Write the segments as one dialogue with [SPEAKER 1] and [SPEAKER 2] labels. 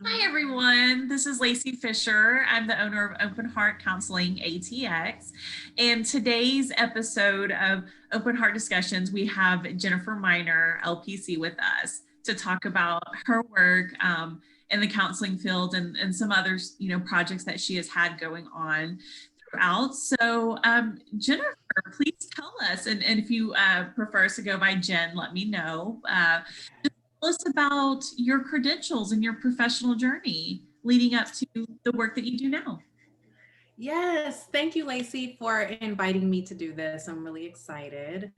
[SPEAKER 1] Hi, everyone. This is Lacey Fisher. I'm the owner of Open Heart Counseling ATX. And today's episode of Open Heart Discussions, we have Jennifer Miner, LPC, with us to talk about her work in the counseling field and some other, projects that she has had going on throughout. So, Jennifer, please tell us, and if you prefer us to go by Jen, let me know. Tell us about your credentials and your professional journey leading up to the work that you do now.
[SPEAKER 2] Yes, thank you, Lacey, for inviting me to do this. I'm really excited.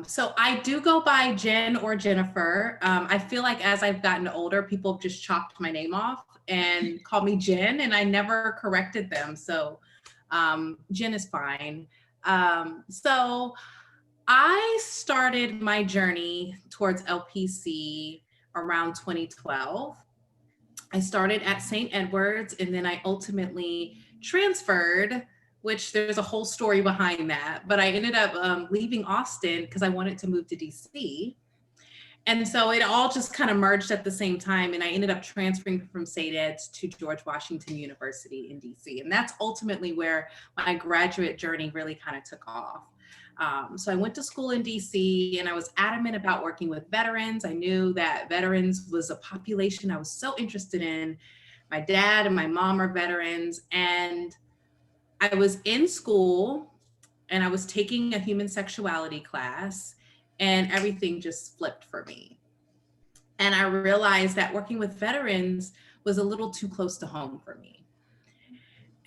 [SPEAKER 2] So I do go by Jen or Jennifer. I feel like as I've gotten older, people have just chopped my name off and called me Jen, and I never corrected them. So Jen is fine. So I started my journey towards LPC around 2012. I started at St. Edward's and then I ultimately transferred, which there's a whole story behind that. But I ended up leaving Austin because I wanted to move to DC. And so it all just kind of merged at the same time. And I ended up transferring from St. Ed's to George Washington University in DC. And that's ultimately where my graduate journey really kind of took off. So I went to school in DC and I was adamant about working with veterans. I knew that veterans was a population I was so interested in. My dad and my mom are veterans. And I was in school and I was taking a human sexuality class and everything just flipped for me. And I realized that working with veterans was a little too close to home for me.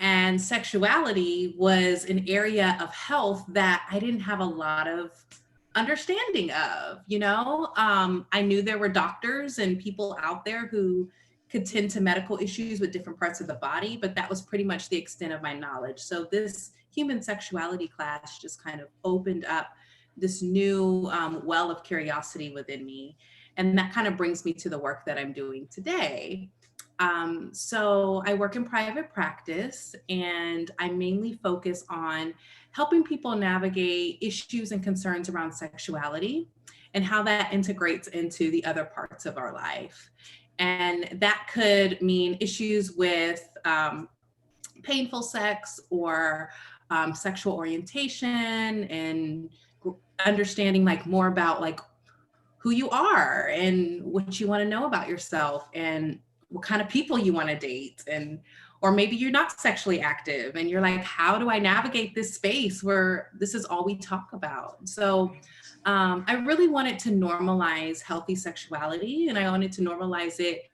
[SPEAKER 2] And sexuality was an area of health that I didn't have a lot of understanding of, I knew there were doctors and people out there who could tend to medical issues with different parts of the body, but that was pretty much the extent of my knowledge. So this human sexuality class just kind of opened up this new well of curiosity within me. And that kind of brings me to the work that I'm doing today. So I work in private practice and I mainly focus on helping people navigate issues and concerns around sexuality and how that integrates into the other parts of our life. And that could mean issues with painful sex or sexual orientation and understanding like more about like who you are and what you want to know about yourself and what kind of people you want to date. And or maybe you're not sexually active and you're like, how do I navigate this space where this is all we talk about? So I really wanted to normalize healthy sexuality and I wanted to normalize it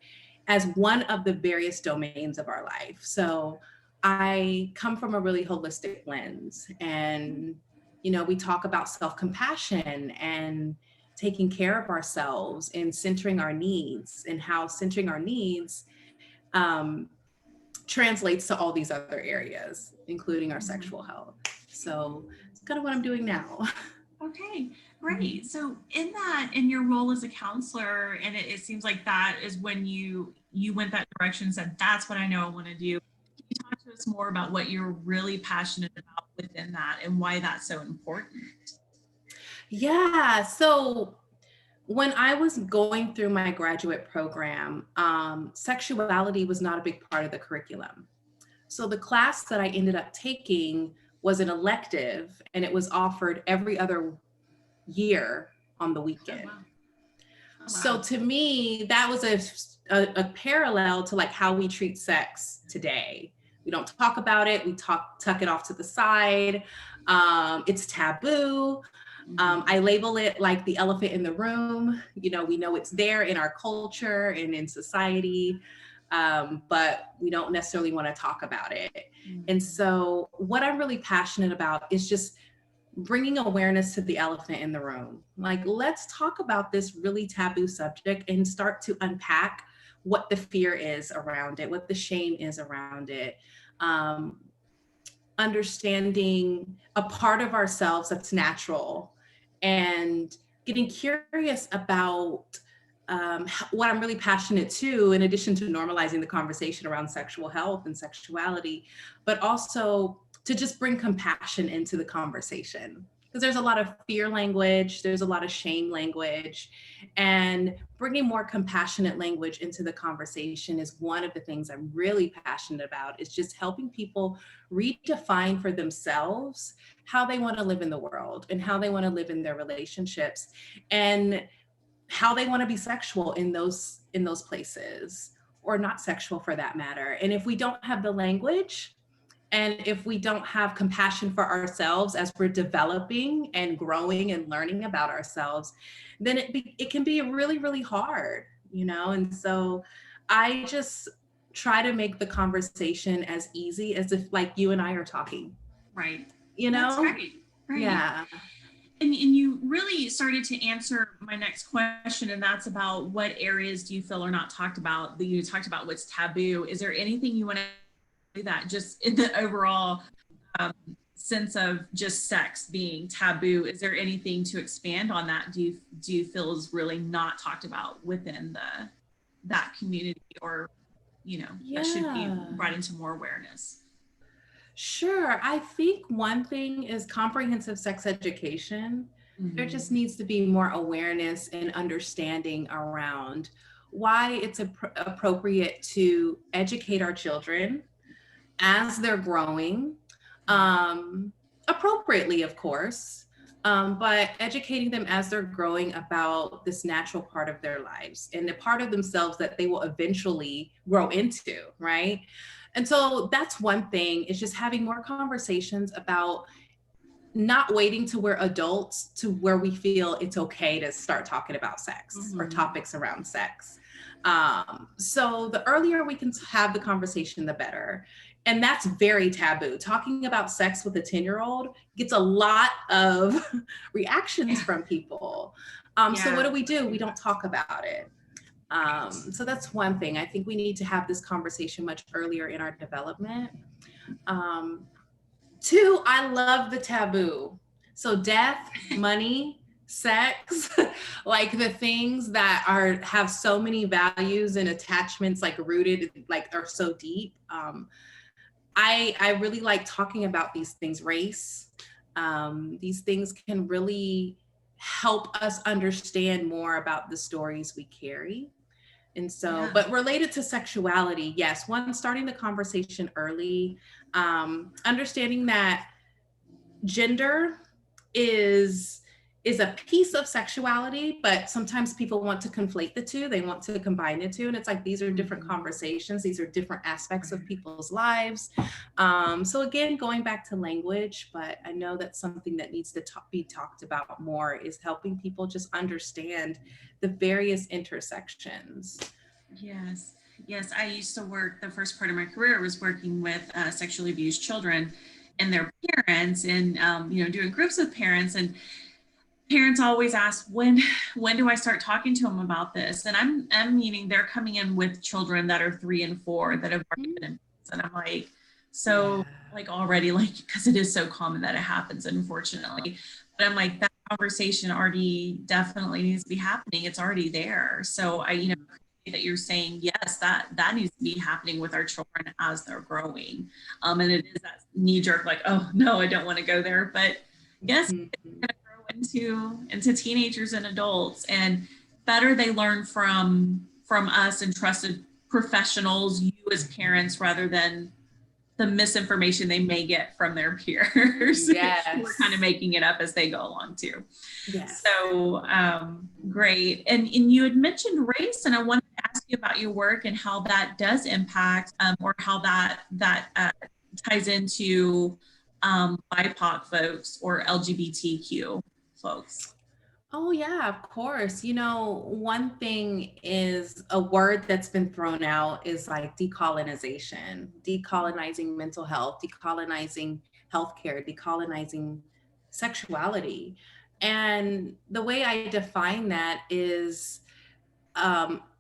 [SPEAKER 2] as one of the various domains of our life. So I come from a really holistic lens and we talk about self-compassion and taking care of ourselves and centering our needs and how centering our needs translates to all these other areas, including our sexual health. So it's kind of what I'm doing now.
[SPEAKER 1] Okay, great. So in your role as a counselor, and it seems like that is when you went that direction and said, that's what I know I want to do. Can you talk to us more about what you're really passionate about within that and why that's so important?
[SPEAKER 2] Yeah. So when I was going through my graduate program, sexuality was not a big part of the curriculum. So the class that I ended up taking was an elective and it was offered every other year on the
[SPEAKER 1] Oh,
[SPEAKER 2] weekend.
[SPEAKER 1] wow. Oh,
[SPEAKER 2] So
[SPEAKER 1] wow.
[SPEAKER 2] to me, that was a parallel to like how we treat sex today. We don't talk about it. We tuck it off to the side. It's taboo.
[SPEAKER 1] Mhm.
[SPEAKER 2] I label it like the elephant in the room. We know it's there in our culture and in society, but we don't necessarily want to talk about it. And
[SPEAKER 1] Mhm.
[SPEAKER 2] so, what I'm really passionate about is just bringing awareness to the elephant in the room. Like, let's talk about this really taboo subject and start to unpack what the fear is around it, what the shame is around it. Um, Understanding a part of ourselves that's natural and getting curious about what I'm really passionate to, in addition to normalizing the conversation around sexual health and sexuality, but also to just bring compassion into the conversation. because there's a lot of fear language, there's a lot of shame language, and bringing more compassionate language into the conversation is one of the things I'm really passionate about, is just helping people redefine for themselves how they want to live in the world and how they want to live in their relationships and how they want to be sexual in those places, or not sexual for that matter. And if we don't have the language, and if we don't have compassion for ourselves as we're developing and growing and learning about ourselves, then it can be really, really hard, you know? And so I just try to make the conversation as easy as if like you and I are talking,
[SPEAKER 1] Right.
[SPEAKER 2] you
[SPEAKER 1] That's
[SPEAKER 2] know?
[SPEAKER 1] great. Right.
[SPEAKER 2] Yeah.
[SPEAKER 1] And you really started to answer my next question, and that's about what areas do you feel are not talked about? That you talked about what's taboo. Is there anything you want to do that just in the overall um, sense of just sex being taboo? Is there anything to expand on that? Do you feel is really not talked about within that community, or that should be
[SPEAKER 2] Yeah.
[SPEAKER 1] brought into more awareness?
[SPEAKER 2] Sure. I think one thing is comprehensive sex education. There just
[SPEAKER 1] Mm-hmm.
[SPEAKER 2] needs to be more awareness and understanding around why it's appropriate to educate our children as they're growing, appropriately, of course, but educating them as they're growing about this natural part of their lives and the part of themselves that they will eventually grow into, right? And so that's one thing, is just having more conversations about not waiting to we're adults to where we feel it's okay to start talking about sex or
[SPEAKER 1] Mm-hmm.
[SPEAKER 2] topics around sex. So the earlier we can have the conversation, the better. And that's very taboo. Talking about sex with a 10-year-old gets a lot of reactions
[SPEAKER 1] Yeah.
[SPEAKER 2] from people. So what
[SPEAKER 1] Yeah.
[SPEAKER 2] do? We don't talk about it. So that's one thing. I think we need to have this conversation much earlier in our development. Um, Two, I love the taboo. So death, money, sex, like the things that have so many values and attachments, like rooted, like are so deep. I really like talking about these things. Race, these things can really help us understand more about the stories we carry. And so,
[SPEAKER 1] Yeah.
[SPEAKER 2] but related to sexuality, yes, one, starting the conversation early, understanding that gender is a piece of sexuality, but sometimes people want to conflate the two. They want to combine the two, and it's like these are different
[SPEAKER 1] Mm-hmm.
[SPEAKER 2] conversations. These are different aspects of people's lives. So again, going back to language, but I know that's something that needs to be talked about more, is helping people just understand the various intersections.
[SPEAKER 1] Yes. Yes. I used to work, the first part of my career was working with sexually abused children and their parents, and doing groups with parents. And parents always ask, when do I start talking to them about this? And I'm meaning they're coming in with children that are 3 and 4 that have already been abused. And I'm like, so
[SPEAKER 2] Yeah.
[SPEAKER 1] like already, like, because it is so common that it happens, unfortunately. But I'm like, that conversation already definitely needs to be happening. It's already there. So I appreciate that you're saying, yes, that needs to be happening with our children as they're growing. And it is that knee jerk, like, oh no, I don't want to go there. But yes,
[SPEAKER 2] Mhm.
[SPEAKER 1] into teenagers and adults, and better they learn from us and trusted professionals, you as parents, rather than the misinformation they may get from their peers who are kind of
[SPEAKER 2] Yes.
[SPEAKER 1] making it up as they go along too.
[SPEAKER 2] Yes.
[SPEAKER 1] So great. And you had mentioned race, and I wanted to ask you about your work and how that does impact, or how that ties into BIPOC folks or LGBTQ folks.
[SPEAKER 2] Oh, yeah, of course. You know, one thing is, a word that's been thrown out is like decolonization, decolonizing mental health, decolonizing healthcare, decolonizing sexuality. And the way I define that is,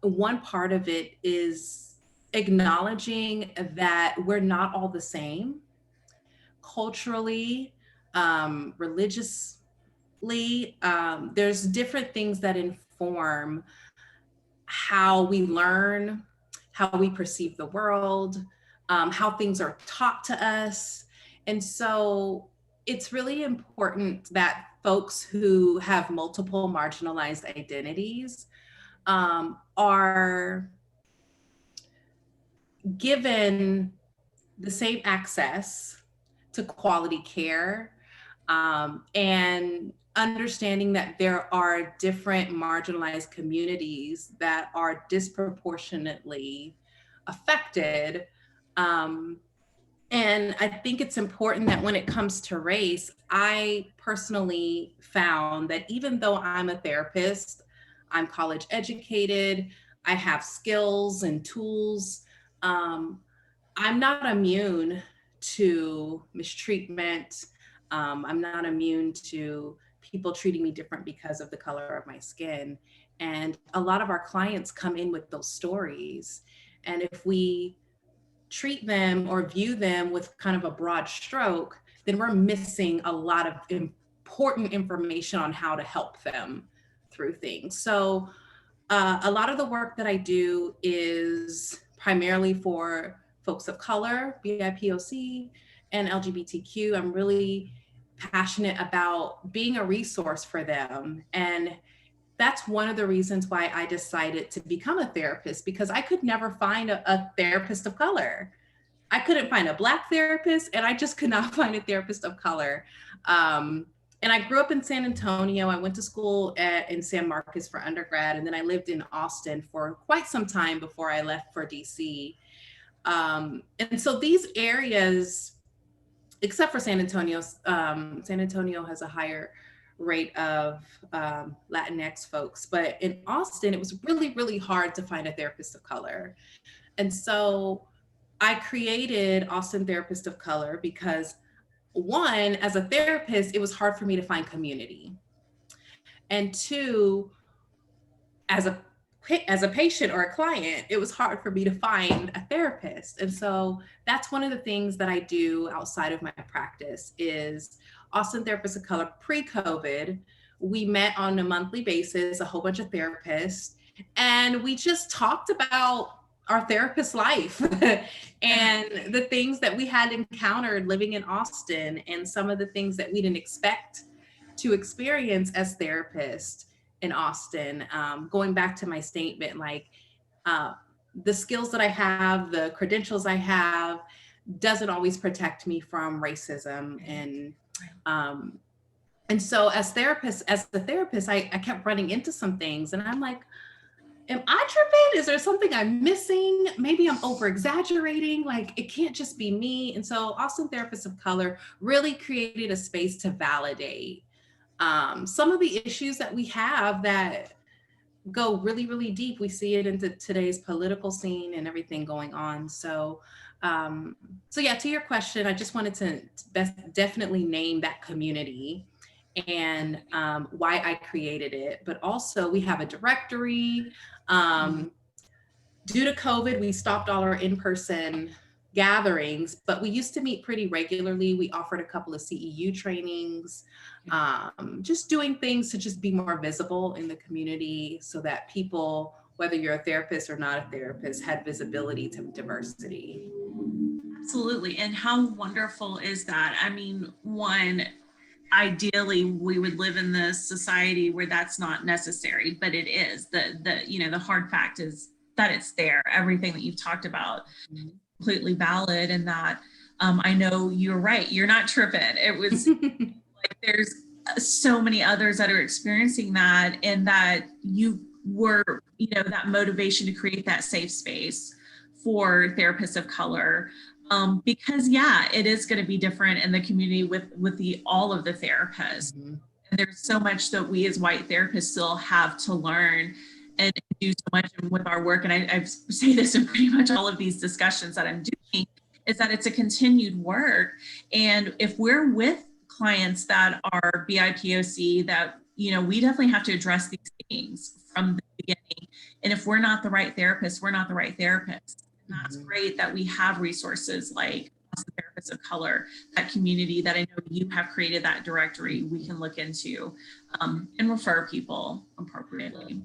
[SPEAKER 2] one part of it is acknowledging that we're not all the same culturally, religiously. There's different things that inform how we learn, how we perceive the world, how things are taught to us. And so it's really important that folks who have multiple marginalized identities are given the same access to quality care, and understanding that there are different marginalized communities that are disproportionately affected. Um, and I think it's important that when it comes to race, I personally found that even though I'm a therapist, I'm college educated, I have skills and tools, um, I'm not immune to mistreatment. I'm not immune to people treating me different because of the color of my skin. And a lot of our clients come in with those stories. And if we treat them or view them with kind of a broad stroke, then we're missing a lot of important information on how to help them through things. So a lot of the work that I do is primarily for folks of color, BIPOC, and LGBTQ. I'm really passionate about being a resource for them. And that's one of the reasons why I decided to become a therapist, because I could never find a therapist of color. I couldn't find a Black therapist, and I just could not find a therapist of color. Um, and I grew up in San Antonio. I went to school in San Marcos for undergrad, and then I lived in Austin for quite some time before I left for DC. And so these areas, except for San Antonio, San Antonio has a higher rate of Latinx folks, but in Austin, it was really, really hard to find a therapist of color. And so I created Austin Therapist of Color because, one, as a therapist, it was hard for me to find community. And two, as a patient or a client, it was hard for me to find a therapist. And so that's one of the things that I do outside of my practice is Austin Therapist of Color. Pre-COVID, we met on a monthly basis, a whole bunch of therapists, and we just talked about our therapist life and the things that we had encountered living in Austin and some of the things that we didn't expect to experience as therapists in Austin. Going back to my statement, like the skills that I have, the credentials I have, doesn't always protect me from racism. And so as the therapist, I kept running into some things, and I'm like, am I tripping? Is there something I'm missing? Maybe I'm over exaggerating. Like, it can't just be me. And so Austin Therapists of Color really created a space to validate some of the issues that we have that go really, really deep. We see it into today's political scene and everything going on. So, so yeah, to your question, I just wanted to definitely name that community and why I created it. But also, we have a directory. Due to COVID, we stopped all our in-person gatherings, but we used to meet pretty regularly. We offered a couple of CEU trainings, just doing things to just be more visible in the community so that people, whether you're a therapist or not a therapist, had visibility to diversity.
[SPEAKER 1] Absolutely. And how wonderful is that? I mean, one, ideally we would live in this society where that's not necessary, but it is. The hard fact is that it's there. Everything that you've talked about, completely valid. And that I know you're right. You're not tripping. It was like there's so many others that are experiencing that, and that you were, that motivation to create that safe space for therapists of color. Because it is going to be different in the community with all of the therapists. And there's so much that we as white therapists still have to learn and do so much with our work. And I say this in pretty much all of these discussions that I'm doing, is that it's a continued work. And if we're with clients that are BIPOC, that, we definitely have to address these things from the beginning. And if we're not the right therapist, we're not the right therapist. And that's great that we have resources like Therapists of Color, that community that I know you have created, that directory we can look into and refer people appropriately.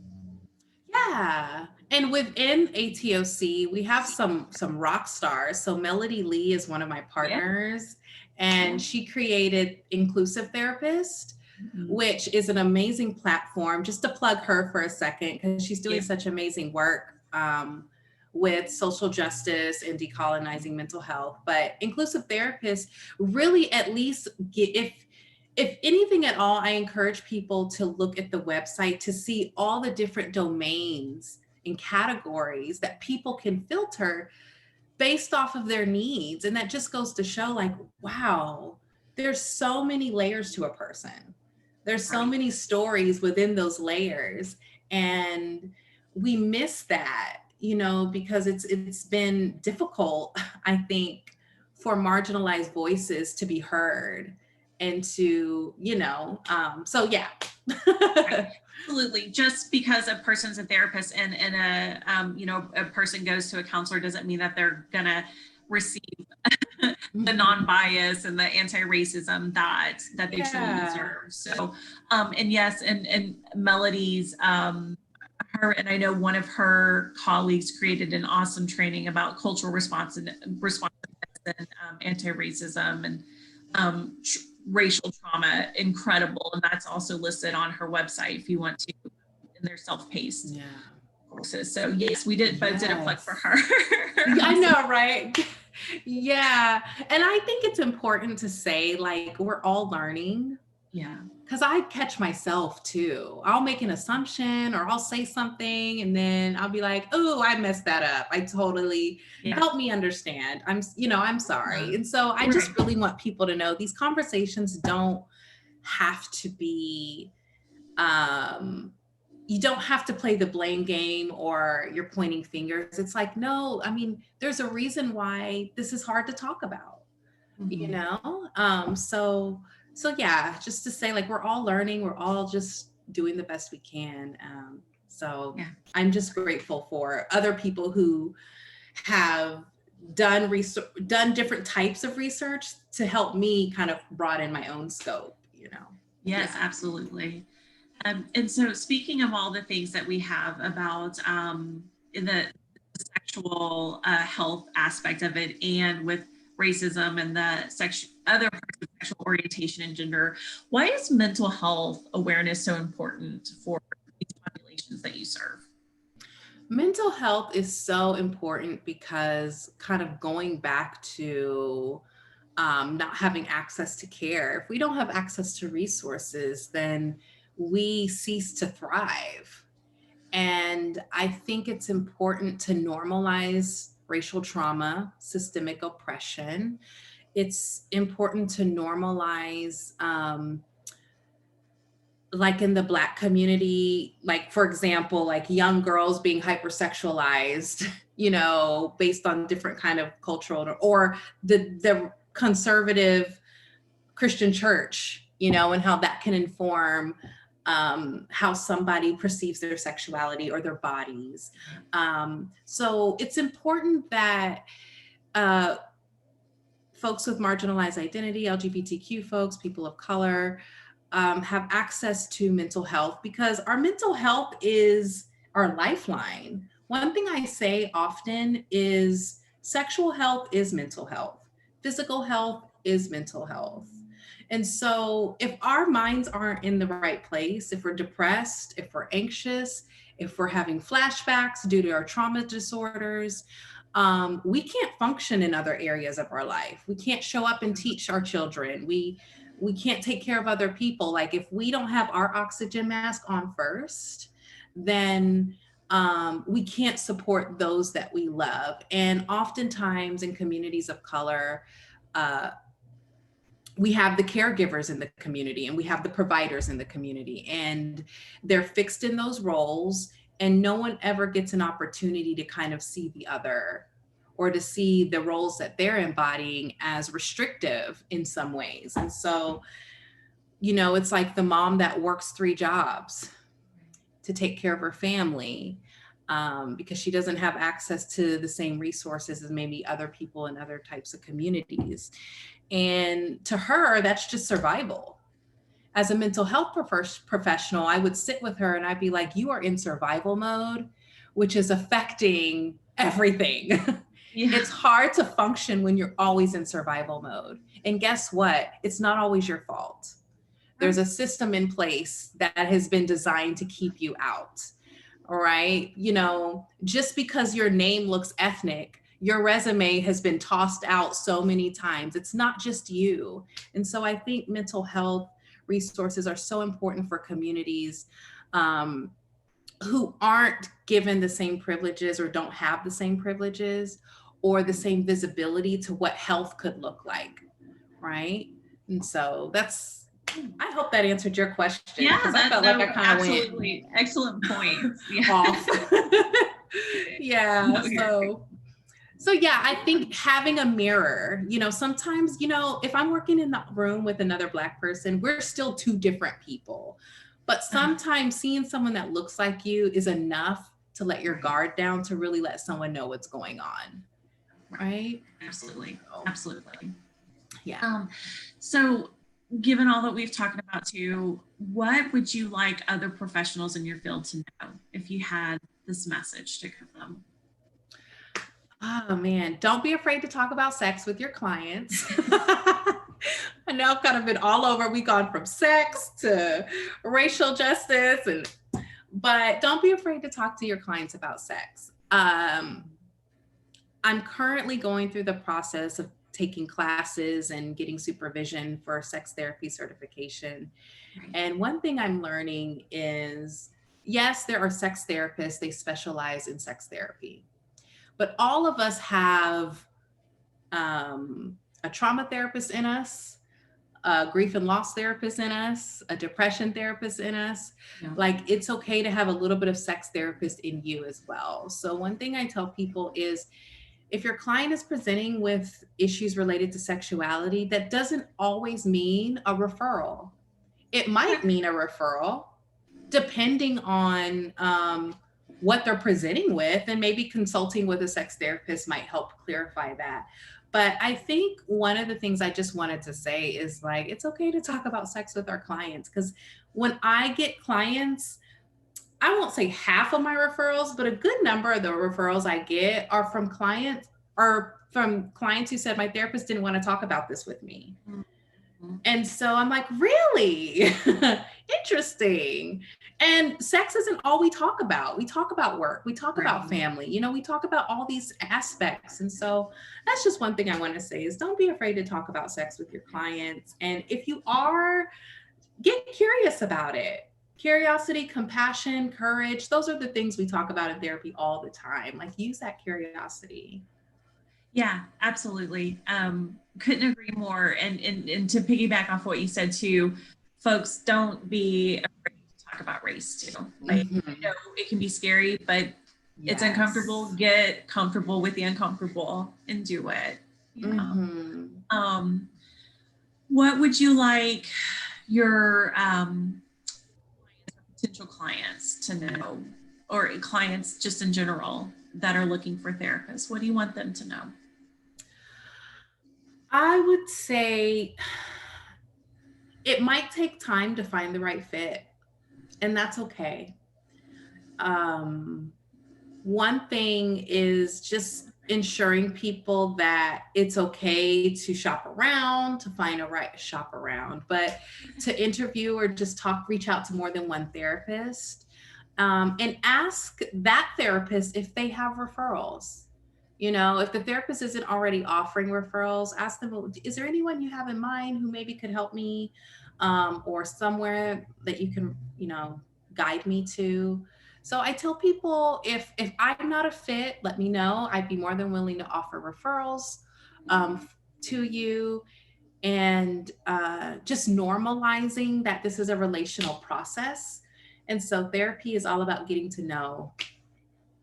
[SPEAKER 2] Yeah. And within ATOC, we have some rock stars. So Melody Lee is one of my
[SPEAKER 1] Yeah.
[SPEAKER 2] partners, and she created Inclusive Therapist,
[SPEAKER 1] Mhm.
[SPEAKER 2] which is an amazing platform. Just to plug her for a second, because she's doing
[SPEAKER 1] Yeah.
[SPEAKER 2] such amazing work with social justice and decolonizing mental health. But Inclusive Therapist really at least if anything at all, I encourage people to look at the website to see all the different domains and categories that people can filter based off of their needs. And that just goes to show, like, wow, there's so many layers to a person. There's so
[SPEAKER 1] Right.
[SPEAKER 2] many stories within those layers. And we miss that, because it's been difficult, I think, for marginalized voices to be heard and to, so yeah.
[SPEAKER 1] Absolutely. Just because a person's a therapist and a person goes to a counselor doesn't mean that they're gonna receive the non-bias and the anti-racism that they truly deserve. So, and yes, and Melody's her, and I know one of her colleagues created an awesome training about cultural responsiveness and anti-racism and racial trauma. Incredible, and that's also listed on her website if you want to, in their self-paced courses. So yes, we did both did a plug for her.
[SPEAKER 2] I know, right? Yeah. And I think it's important to say, like, we're all learning.
[SPEAKER 1] Yeah.
[SPEAKER 2] Because I catch myself too. I'll make an assumption or I'll say something and then I'll be like, oh, I messed that up. I totally help me understand. I'm sorry. And so I just really want people to know these conversations don't have to be, you don't have to play the blame game or you're pointing fingers. It's like, no, I mean, there's a reason why this is hard to talk about, So yeah, just to say, like, we're all learning, we're all just doing the best we can. I'm just grateful for other people who have done different types of research to help me kind of broaden my own scope,
[SPEAKER 1] Yes, absolutely. And so speaking of all the things that we have about in the sexual health aspect of it, and with racism and the other parts of sexual orientation and gender, why is mental health awareness so important for these populations that you serve?
[SPEAKER 2] Mental health is so important because, kind of going back to not having access to care, if we don't have access to resources, then we cease to thrive. And I think it's important to normalize racial trauma, systemic oppression. It's important to normalize, like in the Black community, like, for example, like young girls being hypersexualized, based on different kind of cultural, or the conservative Christian church, and how that can inform how somebody perceives their sexuality or their bodies. So it's important that folks with marginalized identity, LGBTQ folks, people of color, have access to mental health, because our mental health is our lifeline. One thing I say often is sexual health is mental health. Physical health is mental health. And so if our minds aren't in the right place, if we're depressed, if we're anxious, if we're having flashbacks due to our trauma disorders, we can't function in other areas of our life. We can't show up and teach our children. We can't take care of other people. Like, if we don't have our oxygen mask on first, then we can't support those that we love. And oftentimes in communities of color, we have the caregivers in the community and we have the providers in the community, and they're fixed in those roles, and no one ever gets an opportunity to kind of see the other, or to see the roles that they're embodying as restrictive in some ways. And so, it's like the mom that works 3 jobs to take care of her family, because she doesn't have access to the same resources as maybe other people in other types of communities. And to her, that's just survival. as a mental health professional, I would sit with her and I'd be like, you are in survival mode, which is affecting everything.
[SPEAKER 1] Yeah.
[SPEAKER 2] It's hard to function when you're always in survival mode. And guess what? It's not always your fault. There's a system in place that has been designed to keep you out. All right. You know, just because your name looks ethnic, your resume has been tossed out so many times. It's not just you. And so I think mental health resources are so important for communities who aren't given the same privileges or don't have the same privileges or the same visibility to what health could look like. Right. And so I hope that answered your question.
[SPEAKER 1] Yeah,
[SPEAKER 2] I felt like I kind of
[SPEAKER 1] absolutely excellent points. Yeah.
[SPEAKER 2] Off. Yeah. So yeah, I think having a mirror, you know, sometimes, you know, if I'm working in the room with another Black person, we're still two different people. But sometimes seeing someone that looks like you is enough to let your guard down, to really let someone know what's going on. Right?
[SPEAKER 1] Absolutely. Absolutely.
[SPEAKER 2] Yeah.
[SPEAKER 1] So given all that we've talked about too, what would you like other professionals in your field to know if you had this message to give them?
[SPEAKER 2] Oh man, don't be afraid to talk about sex with your clients. I know I've kind of been all over. We've gone from sex to racial justice, but don't be afraid to talk to your clients about sex. I'm currently going through the process of taking classes and getting supervision for sex therapy certification. And one thing I'm learning is, yes, there are sex therapists, they specialize in sex therapy. But all of us have a trauma therapist in us, a grief and loss therapist in us, a depression therapist in us. Yeah. Like, it's okay to have a little bit of sex therapist in you as well. So one thing I tell people is, if your client is presenting with issues related to sexuality, that doesn't always mean a referral. It might mean a referral, depending on what they're presenting with, and maybe consulting with a sex therapist might help clarify that. But I think one of the things I just wanted to say is, like, it's okay to talk about sex with our clients, because when I get clients, I won't say half of my referrals, but a good number of the referrals I get are from clients who said, my therapist didn't want to talk about this with me. Mm-hmm. And so I'm like, really? Interesting. And sex isn't all we talk about. We talk about work. We talk about family. You know, we talk about all these aspects. And so that's just one thing I want to say is, don't be afraid to talk about sex with your clients. And if you are, get curious about it. Curiosity, compassion, courage. Those are the things we talk about in therapy all the time. Like, use that curiosity.
[SPEAKER 1] Yeah, absolutely. Couldn't agree more. And to piggyback off what you said too, folks, don't be afraid to talk about race too. Like, I know it can be scary, but it's uncomfortable. Get comfortable with the uncomfortable and do it. You know? What would you like your potential clients to know, or clients just in general that are looking for therapists? What do you want them to know?
[SPEAKER 2] I would say it might take time to find the right fit, and that's okay. One thing is just ensuring people that it's okay to shop around, to find a right shop around, but to interview or just reach out to more than one therapist, and ask that therapist if they have referrals. You know, if the therapist isn't already offering referrals, ask them, is there anyone you have in mind who maybe could help me, or somewhere that you can, you know, guide me to. So I tell people, if I'm not a fit, let me know. I'd be more than willing to offer referrals to you, and just normalizing that this is a relational process. And so therapy is all about getting to know,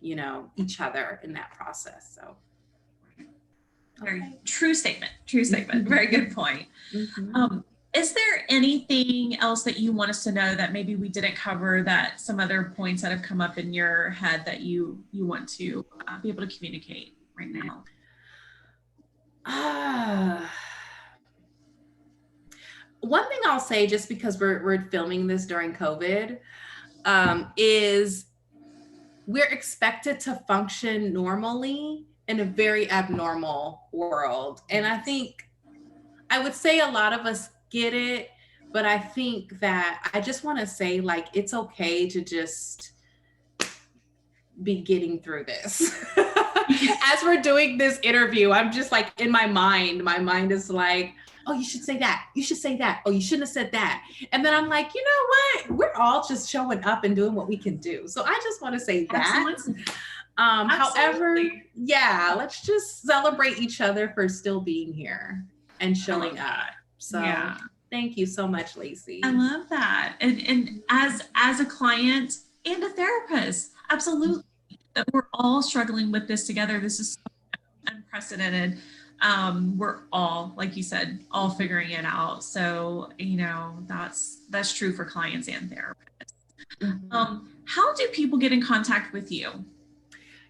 [SPEAKER 2] you know, each other in that process. So
[SPEAKER 1] very true statement. Very good point. Is there anything else that you want us to know that maybe we didn't cover, that some other points that have come up in your head that you want to be able to communicate right now?
[SPEAKER 2] one thing I'll say, just because we're filming this during COVID, is we're expected to function normally in a very abnormal world. And I think I would say a lot of us get it, but I think that I just want to say, like, it's okay to just be getting through this. As we're doing this interview, I'm just like, in my mind is like, oh, you should say that. You should say that. Oh, you shouldn't have said that. And then I'm like, you know what? We're all just showing up and doing what we can do. So I just want to say that.
[SPEAKER 1] Absolutely.
[SPEAKER 2] However,
[SPEAKER 1] Absolutely.
[SPEAKER 2] yeah, let's just celebrate each other for still being here and showing up. So
[SPEAKER 1] Yeah.
[SPEAKER 2] thank you so much, Lacey.
[SPEAKER 1] I love that. And as a client and a therapist, absolutely. That we're all struggling with this together. This is so unprecedented. We're all, like you said, all figuring it out. So, you know, that's true for clients and therapists. How do people get in contact with you?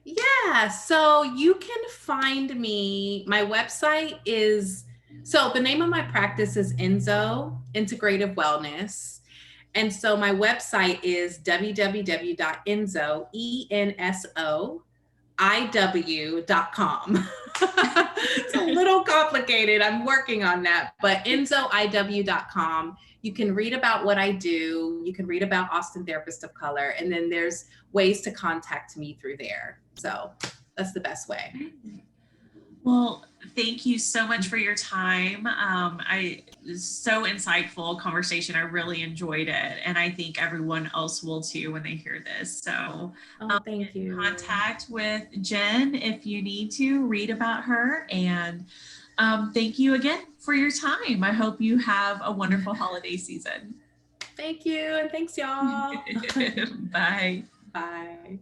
[SPEAKER 2] Yeah, so you can find me. My website is, so the name of my practice is Enzo Integrative Wellness. And so my website is www.ensoiw.com. It's a little complicated. I'm working on that, but enzoiw.com. You can read about what I do. You can read about Austin Therapist of Color. And then there's ways to contact me through there. So that's the best way.
[SPEAKER 1] Well, thank you so much for your time. So insightful conversation. I really enjoyed it, and I think everyone else will too when they hear this. So,
[SPEAKER 2] thank you.
[SPEAKER 1] Contact with Jen if you need to read about her, and thank you again for your time. I hope you have a wonderful holiday season.
[SPEAKER 2] Thank you, and thanks, y'all.
[SPEAKER 1] Bye.
[SPEAKER 2] Bye.